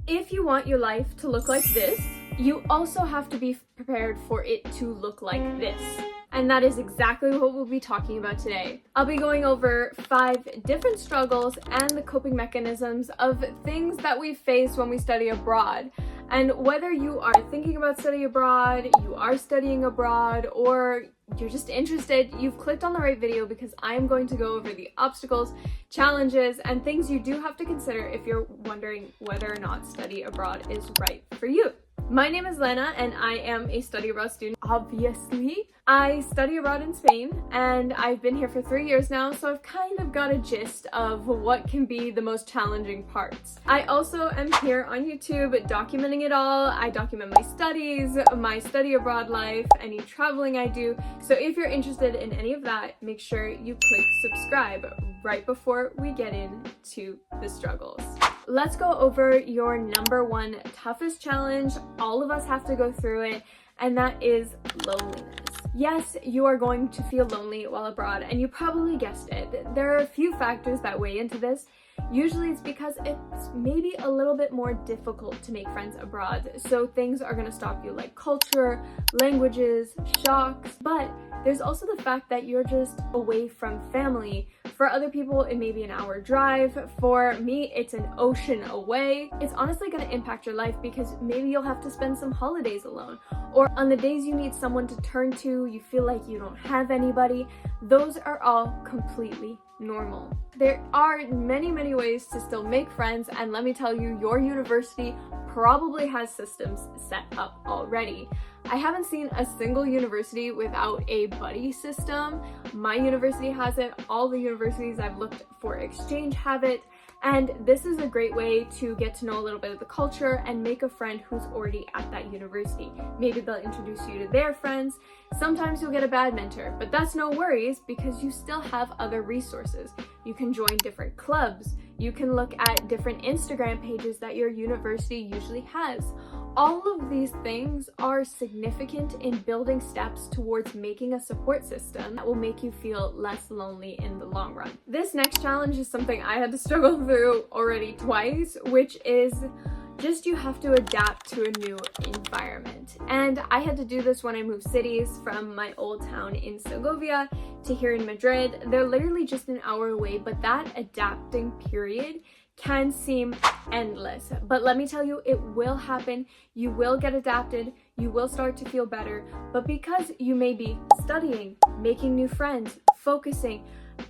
If you want your life to look like this, you also have to be prepared for it to look like this. And that is exactly what we'll be talking about today. I'll be going over 5 different struggles and the coping mechanisms of things that we face when we study abroad. And whether you are thinking about studying abroad, you are studying abroad, or you're just interested, you've clicked on the right video because I'm going to go over the obstacles, challenges, and things you do have to consider if you're wondering whether or not study abroad is right for you. My name is Lena and I am a study abroad student, obviously. I study abroad in Spain and I've been here for 3 years now, so I've kind of got a gist of what can be the most challenging parts. I also am here on YouTube documenting it all. I document my studies, my study abroad life, any traveling I do. So if you're interested in any of that, make sure you click subscribe right before we get into the struggles. Let's go over your number 1 toughest challenge. All of us have to go through it, and that is loneliness. Yes, you are going to feel lonely while abroad, and you probably guessed it. There are a few factors that weigh into this. Usually it's because it's maybe a little bit more difficult to make friends abroad. So things are going to stop you like culture, languages, shocks, but there's also the fact that you're just away from family. For other people, it may be an hour drive. For me, it's an ocean away. It's honestly going to impact your life because maybe you'll have to spend some holidays alone. Or on the days you need someone to turn to, you feel like you don't have anybody. Those are all completely normal. There are many ways to still make friends, and let me tell you, your university probably has systems set up already. I haven't seen a single university without a buddy system. My university has it. All the universities I've looked for exchange have it. And this is a great way to get to know a little bit of the culture and make a friend who's already at that university. Maybe they'll introduce you to their friends. Sometimes you'll get a bad mentor, but that's no worries because you still have other resources. You can join different clubs. You can look at different Instagram pages that your university usually has. All of these things are significant in building steps towards making a support system that will make you feel less lonely in the long run. This next challenge is something I had to struggle through already twice, which is just you have to adapt to a new environment. And I had to do this when I moved cities from my old town in Segovia to here in Madrid. They're literally just an hour away, but that adapting period can seem endless. But let me tell you, it will happen. You will get adapted. You will start to feel better. But because you may be studying, making new friends, focusing,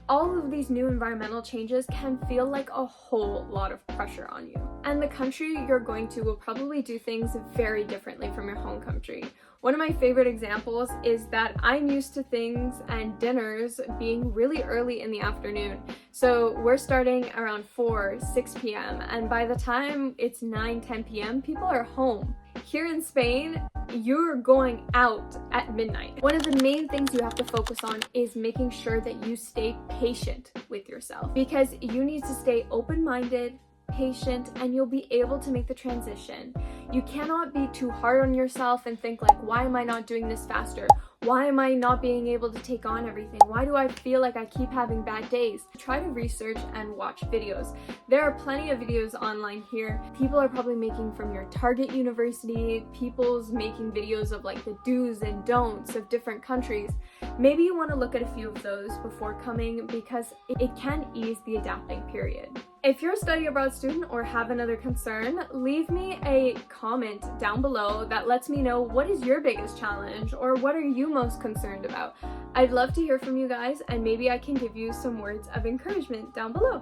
all of these new environmental changes can feel like a whole lot of pressure on you. And the country you're going to will probably do things very differently from your home country. One of my favorite examples is that I'm used to things and dinners being really early in the afternoon. So we're starting around 6 p.m. and by the time it's 10 p.m., people are home. Here in Spain, you're going out at midnight. One of the main things you have to focus on is making sure that you stay patient with yourself because you need to stay open-minded, patient, and you'll be able to make the transition. You cannot be too hard on yourself and think like, why am I not doing this faster? Why am I not being able to take on everything? Why do I feel like I keep having bad days? Try to research and watch videos. There are plenty of videos online here. People are probably making from your target university. People's making videos of like the do's and don'ts of different countries. Maybe you want to look at a few of those before coming because it can ease the adapting period. If you're a study abroad student or have another concern, leave me a comment down below that lets me know what is your biggest challenge or what are you most concerned about. I'd love to hear from you guys and maybe I can give you some words of encouragement down below.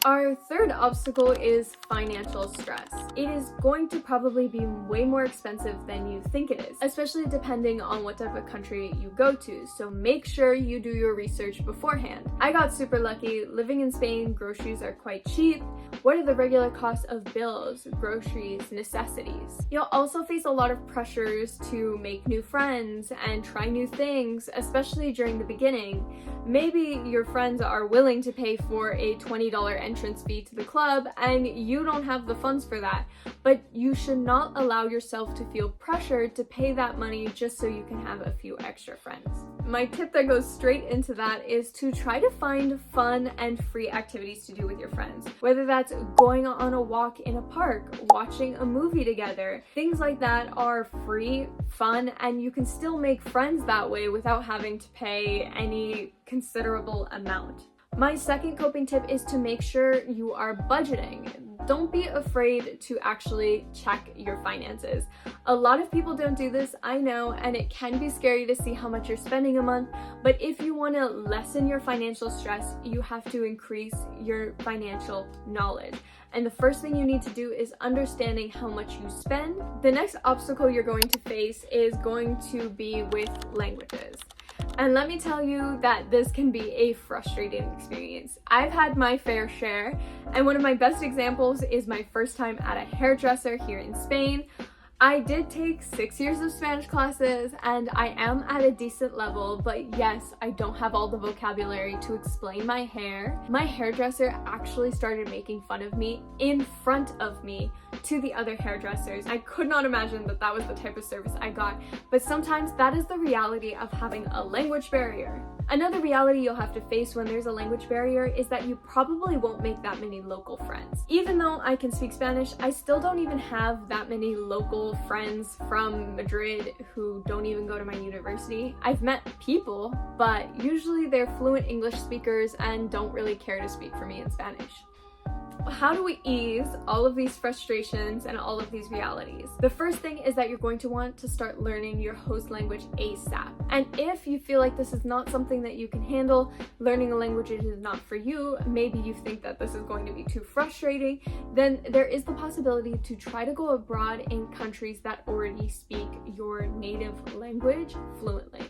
Our third obstacle is financial stress. It is going to probably be way more expensive than you think it is, especially depending on what type of country you go to. So make sure you do your research beforehand. I got super lucky. Living in Spain, groceries are quite cheap. What are the regular costs of bills, groceries, necessities? You'll also face a lot of pressures to make new friends and try new things, especially during the beginning. Maybe your friends are willing to pay for a $20 entrance fee to the club and you don't have the funds for that, but you should not allow yourself to feel pressured to pay that money just so you can have a few extra friends. My tip that goes straight into that is to try to find fun and free activities to do with your friends. Whether that's going on a walk in a park, watching a movie together, things like that are free, fun, and you can still make friends that way without having to pay any considerable amount. My second coping tip is to make sure you are budgeting. Don't be afraid to actually check your finances. A lot of people don't do this, I know, and it can be scary to see how much you're spending a month, but if you want to lessen your financial stress, you have to increase your financial knowledge. And the first thing you need to do is understanding how much you spend. The next obstacle you're going to face is going to be with languages. And let me tell you that this can be a frustrating experience. I've had my fair share, and one of my best examples is my first time at a hairdresser here in Spain. I did take 6 years of Spanish classes and I am at a decent level, but yes, I don't have all the vocabulary to explain my hair. My hairdresser actually started making fun of me in front of me to the other hairdressers. I could not imagine that that was the type of service I got, but sometimes that is the reality of having a language barrier. Another reality you'll have to face when there's a language barrier is that you probably won't make that many local friends. Even though I can speak Spanish, I still don't even have that many local friends from Madrid who don't even go to my university. I've met people, but usually they're fluent English speakers and don't really care to speak for me in Spanish. How do we ease all of these frustrations and all of these realities? The first thing is that you're going to want to start learning your host language ASAP. And if you feel like this is not something that you can handle, learning a language is not for you, maybe you think that this is going to be too frustrating, then there is the possibility to try to go abroad in countries that already speak your native language fluently.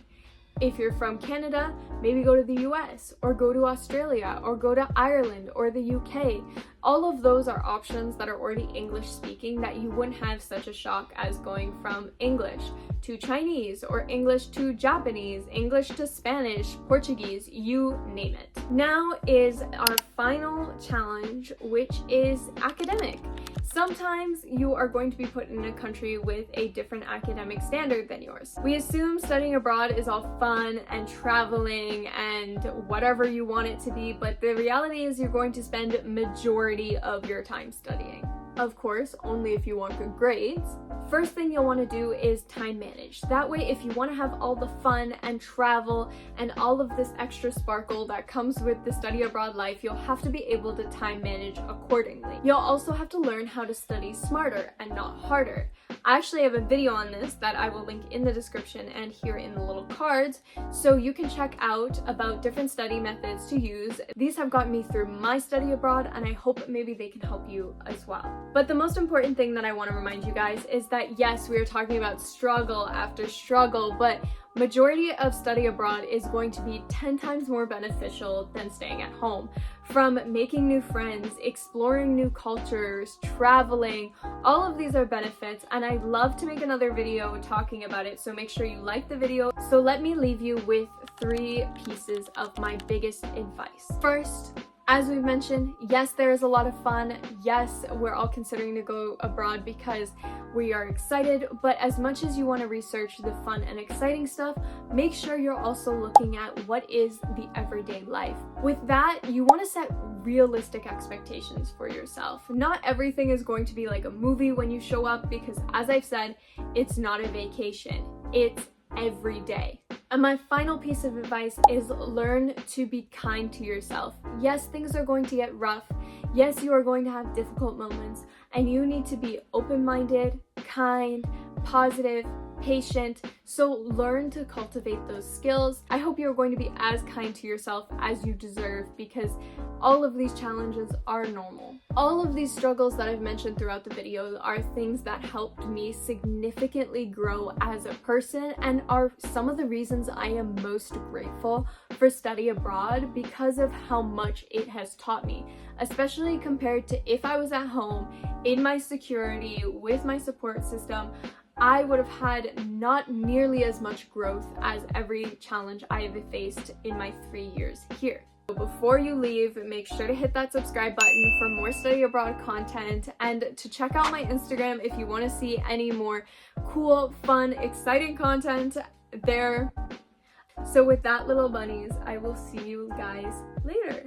If you're from Canada, maybe go to the US or go to Australia or go to Ireland or the UK. All of those are options that are already English speaking that you wouldn't have such a shock as going from English to Chinese or English to Japanese, English to Spanish, Portuguese, you name it. Now is our final challenge, which is academic. Sometimes you are going to be put in a country with a different academic standard than yours. We assume studying abroad is all fun and traveling and whatever you want it to be, but the reality is you're going to spend majority of your time studying. Of course, only if you want good grades. First thing you'll want to do is time manage. That way, if you want to have all the fun and travel and all of this extra sparkle that comes with the study abroad life, you'll have to be able to time manage accordingly. You'll also have to learn how to study smarter and not harder. I actually have a video on this that I will link in the description and here in the little cards, so you can check out about different study methods to use. These have gotten me through my study abroad, and I hope maybe they can help you as well. But the most important thing that I want to remind you guys is that yes, we are talking about struggle after struggle, but majority of study abroad is going to be 10 times more beneficial than staying at home. From making new friends, exploring new cultures, traveling, all of these are benefits, and I'd love to make another video talking about it, so make sure you like the video. So let me leave you with 3 pieces of my biggest advice. First, as we've mentioned, yes, there is a lot of fun. Yes, we're all considering to go abroad because we are excited, but as much as you want to research the fun and exciting stuff, make sure you're also looking at what is the everyday life. With that, you want to set realistic expectations for yourself. Not everything is going to be like a movie when you show up because, as I've said, it's not a vacation. It's every day. And my final piece of advice is learn to be kind to yourself. Yes, things are going to get rough. Yes, you are going to have difficult moments, and you need to be open-minded, kind, positive, patient. So learn to cultivate those skills. I hope you're going to be as kind to yourself as you deserve, because all of these challenges are normal. All of these struggles that I've mentioned throughout the video are things that helped me significantly grow as a person and are some of the reasons I am most grateful for study abroad, because of how much it has taught me, especially compared to if I was at home in my security with my support system. I would have had not nearly as much growth as every challenge I have faced in my 3 years here. So before you leave, make sure to hit that subscribe button for more study abroad content, and to check out my Instagram if you want to see any more cool, fun, exciting content there. So with that, little bunnies, I will see you guys later.